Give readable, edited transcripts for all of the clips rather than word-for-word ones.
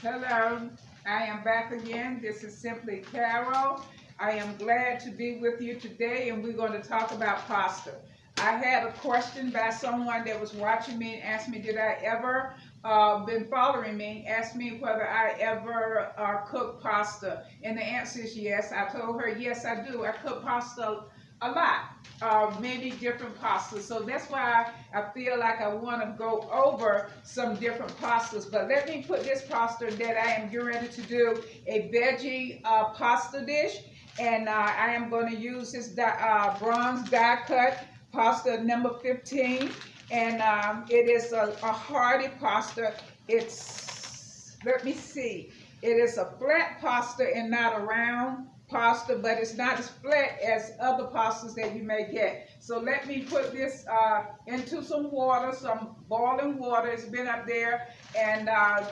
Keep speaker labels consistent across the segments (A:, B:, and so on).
A: Hello, I am back again. This is Simply Carol. I am glad to be with you today, and we're going to talk about pasta. I had a question by someone that was watching me and asked me, did I ever, been following me, asked me whether I ever cook pasta. And the answer is yes. I told her, yes, I do. I cook pasta a lot, many different pastas. So that's why I feel like I want to go over some different pastas. But let me put this pasta that I am getting ready to do, a veggie pasta dish. And I am going to use this bronze die cut pasta number 15. And it is a hearty pasta. It's, let me see, it is a flat pasta and not a round pasta, but it's not as flat as other pastas that you may get. So let me put this into some water, some boiling water. It's been up there, and I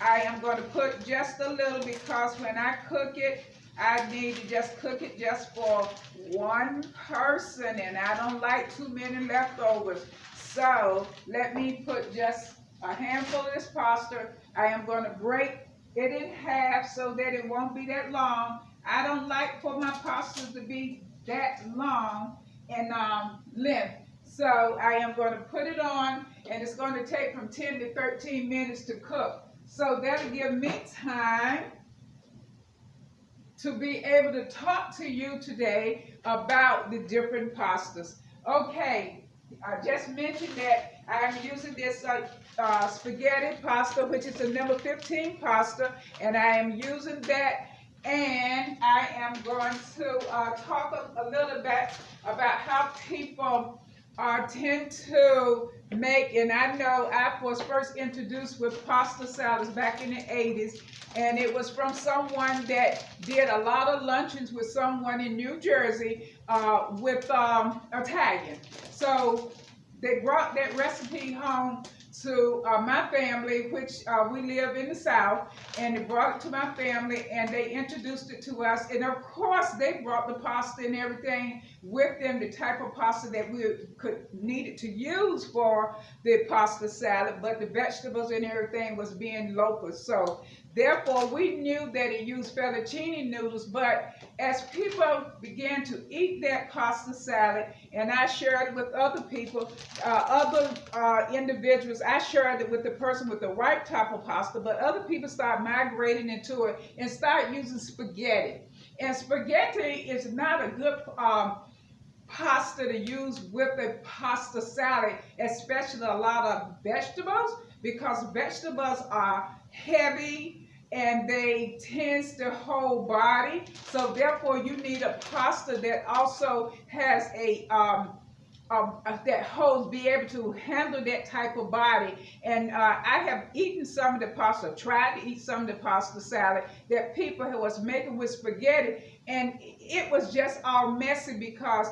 A: am going to put just a little, because when I cook it, I need to just cook it just for one person, and I don't like too many leftovers. So let me put just a handful of this pasta. I am going to break it in half so that it won't be that long. I don't like for my pastas to be that long in length. So I am going to put it on, and it's going to take from 10 to 13 minutes to cook. So that'll give me time to be able to talk to you today about the different pastas. Okay, I just mentioned that I'm using this spaghetti pasta, which is the number 15 pasta, and I am using that. And I am going to talk a little bit about how people tend to make, and I know I was first introduced with pasta salads back in the 80s, and it was from someone that did a lot of luncheons with someone in New Jersey with Italian. So they brought that recipe home to my family, which we live in the South, and they brought it to my family, and they introduced it to us. And of course, they brought the pasta and everything with them, the type of pasta that we needed to use for the pasta salad, but the vegetables and everything was being local. So therefore, we knew that it used fettuccine noodles, but as people began to eat that pasta salad, and I shared it with other people, other individuals, I shared it with the person with the right type of pasta, but other people started migrating into it and started using spaghetti. And spaghetti is not a good pasta to use with a pasta salad, especially a lot of vegetables, because vegetables are heavy and they tends to hold body. So therefore you need a pasta that also has a that holds, be able to handle that type of body. And I have eaten some of the pasta, tried to eat some of the pasta salad that people was making with spaghetti, and it was just all messy, because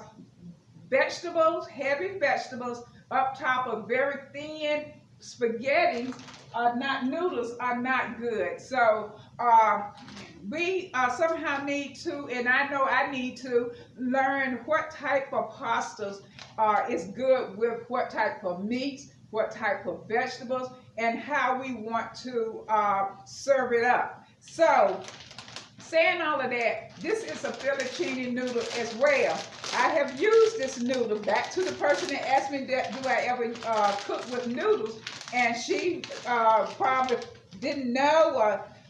A: vegetables, heavy vegetables, up top of very thin spaghetti are not, noodles are not good. So we somehow need to, and I know I need to, learn what type of pastas is good with what type of meats, what type of vegetables, and how we want to serve it up. So saying all of that, this is a fettuccine noodle as well. I have used this noodle, back to the person that asked me that, do I ever cook with noodles, and she probably didn't know,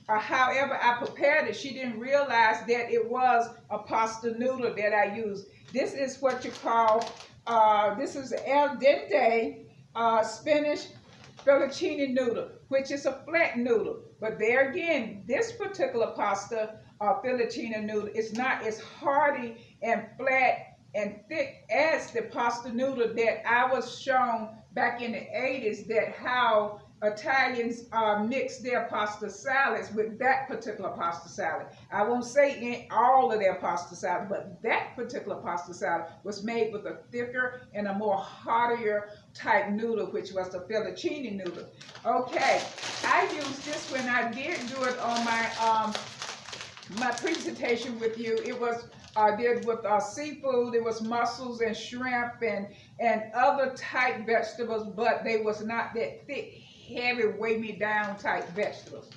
A: or however I prepared it, she didn't realize that it was a pasta noodle that I used. This is what you call, this is al dente spinach fettuccine noodle, which is a flat noodle. But there again, this particular pasta fettuccine noodle is not as hearty and flat and thick as the pasta noodle that I was shown back in the 80s, that how Italians mix their pasta salads with that particular pasta salad. I won't say in all of their pasta salad, but that particular pasta salad was made with a thicker and a more heartier type noodle, which was the fettuccine noodle. Okay, I used this when I did do it on my presentation with you. It was did with seafood. It was mussels and shrimp and other type vegetables, but they was not that thick, heavy, weigh me down type vegetables.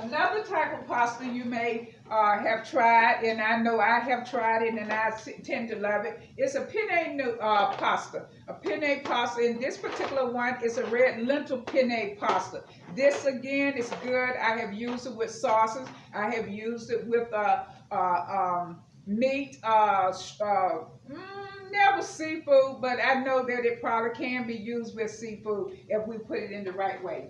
A: Another type of pasta you may have tried, and I know I have tried it, and I tend to love it. It's a penne pasta. A penne pasta, and this particular one is a red lentil penne pasta. This again is good. I have used it with sauces. I have used it with meat. Never seafood, but I know that it probably can be used with seafood if we put it in the right way.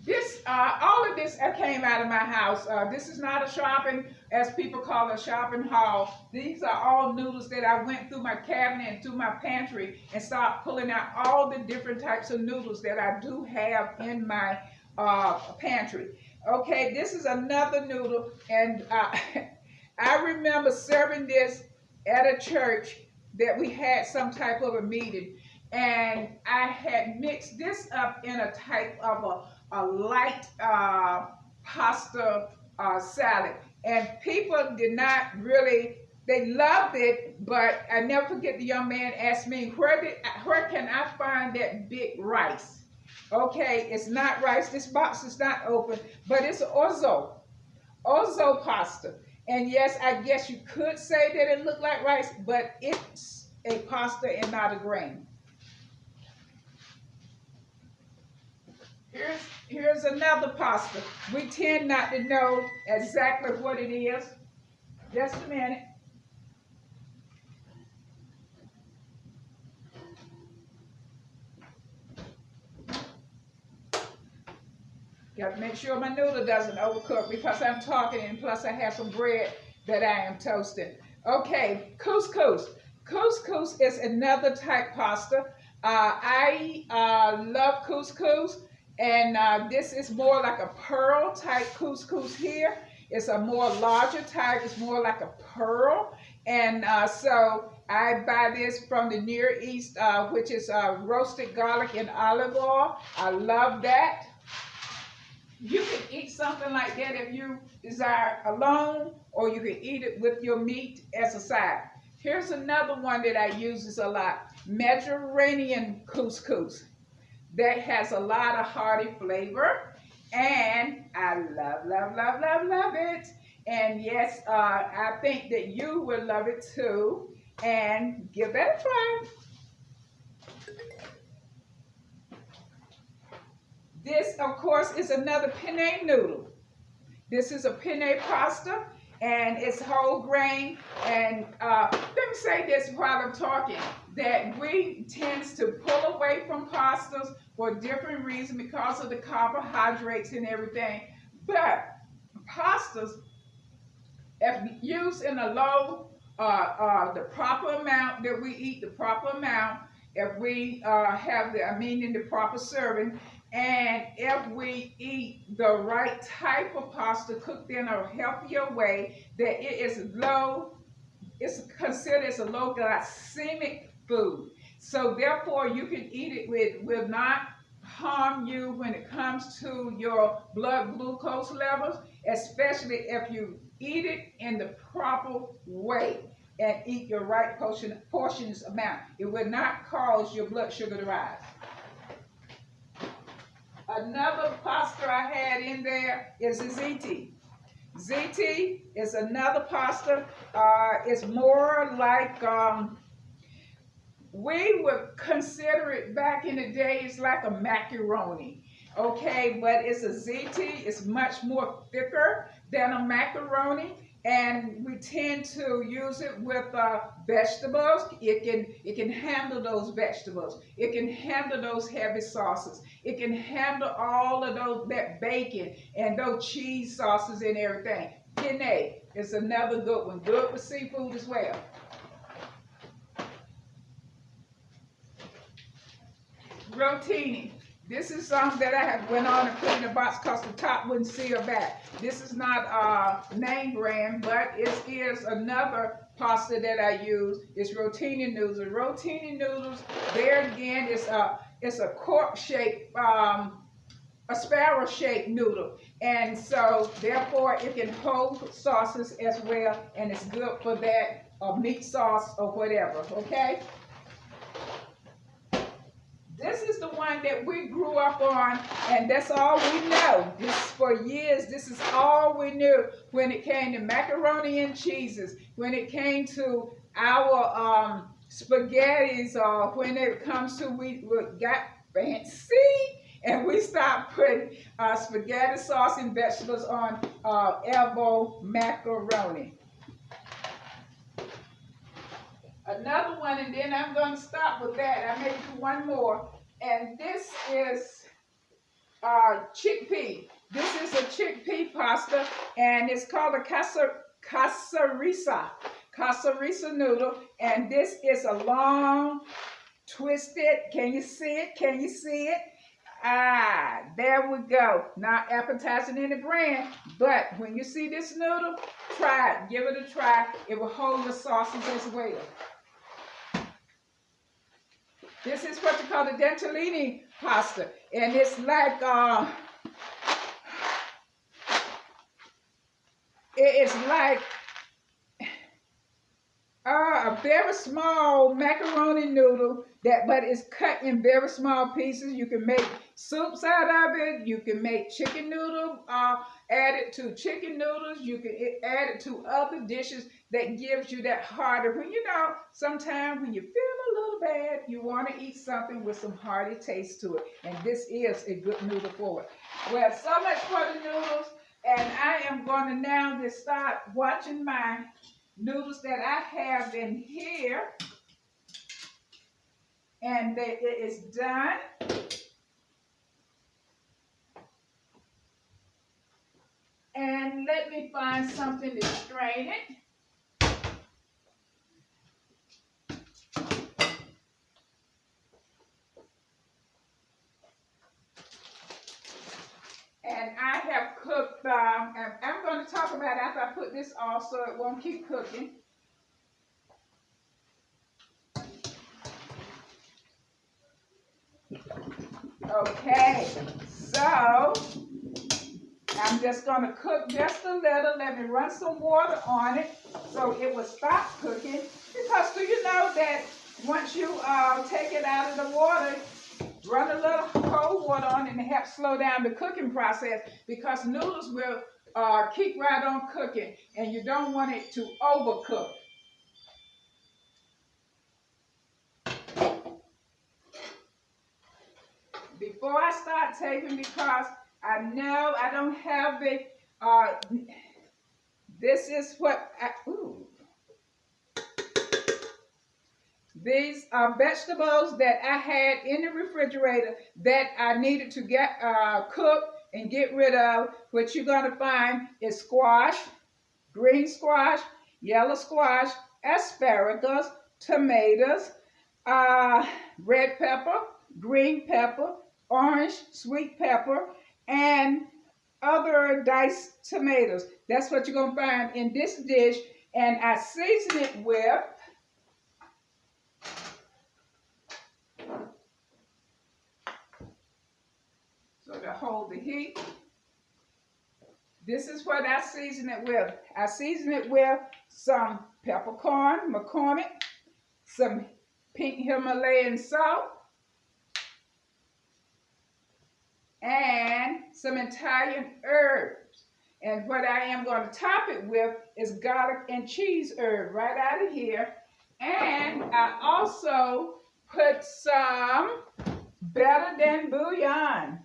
A: This, all of this came out of my house. This is not a shopping, as people call it, a shopping haul. These are all noodles that I went through my cabinet and through my pantry and started pulling out all the different types of noodles that I do have in my pantry. Okay, this is another noodle, and I remember serving this at a church that we had some type of a meeting, and I had mixed this up in a type of a light pasta salad, and people did not really, they loved it, but I never forget the young man asked me, where can I find that big rice? Okay, it's not rice, this box is not open, but it's orzo pasta. And yes, I guess you could say that it looked like rice, but it's a pasta and not a grain. Here's another pasta. We tend not to know exactly what it is. Just a minute. Got to make sure my noodle doesn't overcook because I'm talking, and plus I have some bread that I am toasting. Okay, couscous. Couscous is another type pasta. I love couscous. And this is more like a pearl type couscous here. It's a more larger type. It's more like a pearl. And so I buy this from the Near East, which is roasted garlic and olive oil. I love that. You can eat something like that if you desire alone, or you can eat it with your meat as a side. Here's another one that I use a lot. Mediterranean couscous. That has a lot of hearty flavor, and I love it. And yes, I think that you will love it too, and give that a try. This, of course, is another penne noodle. This is a penne pasta, and it's whole grain. And let me say this while I'm talking, that we tends to pull away from pastas for different reasons because of the carbohydrates and everything. But pastas, if used in a low, the proper amount that we eat, the proper amount, if we have the proper serving, and if we eat the right type of pasta cooked in a healthier way, that it is low, it's considered as a low glycemic food. So therefore, you can eat it will not harm you when it comes to your blood glucose levels, especially if you eat it in the proper way and eat your right portions amount. It will not cause your blood sugar to rise. Another pasta I had in there is a ziti. Ziti is another pasta. It's more like, we would consider it back in the days like a macaroni. Okay, but it's a ziti. It's much more thicker than a macaroni. And we tend to use it with vegetables. It can handle those vegetables. It can handle those heavy sauces. It can handle all of that bacon and those cheese sauces and everything. Penne is another good one. Good with seafood as well. Rotini. This is something that I have went on and put in the box because the top wouldn't seal back. This is not a name brand, but it is another pasta that I use. It's rotini noodles. Rotini noodles, there again, it's a cork-shaped, a sparrow-shaped noodle. And so, therefore, it can hold sauces as well, and it's good for that meat sauce or whatever, okay? This is the one that we grew up on, and that's all we know. This for years, this is all we knew when it came to macaroni and cheeses, when it came to our spaghettis, or when it comes to we got fancy and we stopped putting spaghetti sauce and vegetables on elbow macaroni. Another one, and then I'm going to stop with that. I may do one more. And this is chickpea. This is a chickpea pasta, and it's called a cassarisa noodle. And this is a long, twisted, can you see it? Can you see it? Ah, there we go. Not appetizing in the brand, but when you see this noodle, try it. Give it a try. It will hold the sauces as well. This is what you call the dentalini pasta, and it's like it's like a very small macaroni noodle but it's cut in very small pieces. You can make soups out of it. You can make chicken noodle, add it to chicken noodles. You can add it to other dishes that gives you that hearty. When you know, sometimes when you feel a little bad, you want to eat something with some hearty taste to it. And this is a good noodle for it. Well, so much for the noodles. And I am going to now just start watching my noodles that I have in here. And it is done. And let me find something to strain it. And I have cooked, and I'm going to talk about it after I put this off so it won't keep cooking. Okay, so I'm just going to cook just a little. Let me run some water on it so it will stop cooking. Because do you know that once you take it out of the water, run a little cold water on it and help slow down the cooking process, because noodles will keep right on cooking and you don't want it to overcook. Before I start taping, because I know I don't have the, this is what, these are vegetables that I had in the refrigerator that I needed to get cooked and get rid of. What you're going to find is squash, green squash, yellow squash, asparagus, tomatoes, red pepper, green pepper, orange, sweet pepper, and other diced tomatoes. That's what you're going to find in this dish. And I season it with to hold the heat. This is what I season it with. I season it with some peppercorn, McCormick, some pink Himalayan salt, and some Italian herbs. And what I am going to top it with is garlic and cheese herb right out of here. And I also put some better than bouillon.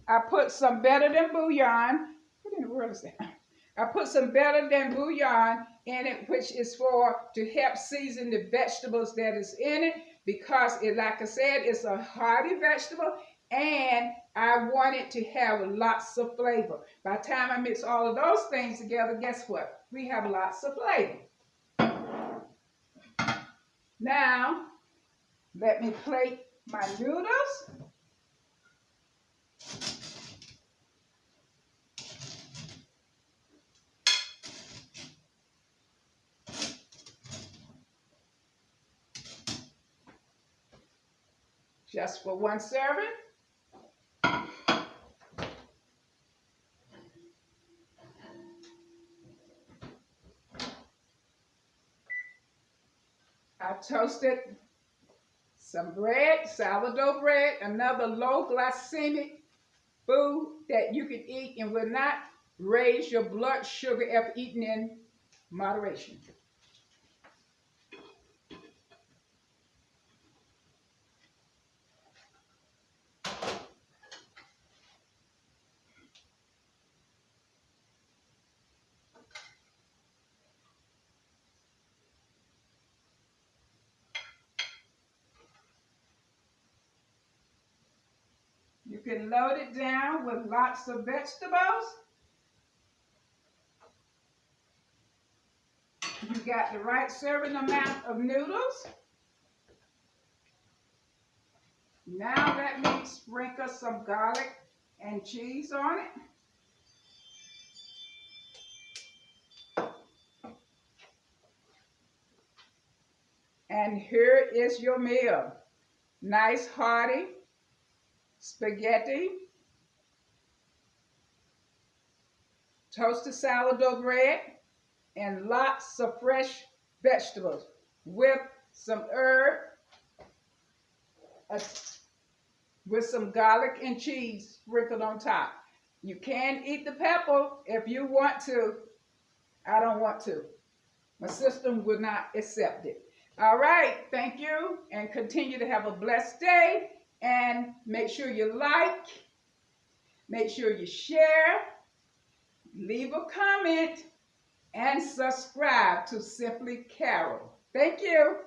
A: I put some better than bouillon. What in the world is that? I put some better than bouillon in it, which is to help season the vegetables that is in it, because it, like I said, it's a hearty vegetable, and I want it to have lots of flavor. By the time I mix all of those things together, guess what? We have lots of flavor. Now, let me plate my noodles. Just for one serving. I toasted some bread, sourdough bread, another low glycemic food that you can eat and will not raise your blood sugar if eaten in moderation. You can load it down with lots of vegetables. You got the right serving amount of noodles. Now let me sprinkle some garlic and cheese on it. And here is your meal. Nice hearty spaghetti, toasted sourdough bread, and lots of fresh vegetables with some herb, with some garlic and cheese sprinkled on top. You can eat the pepper if you want to. I don't want to. My system will not accept it. All right, thank you, and continue to have a blessed day. And make sure you like, make sure you share, leave a comment, and subscribe to Simply Carol. Thank you.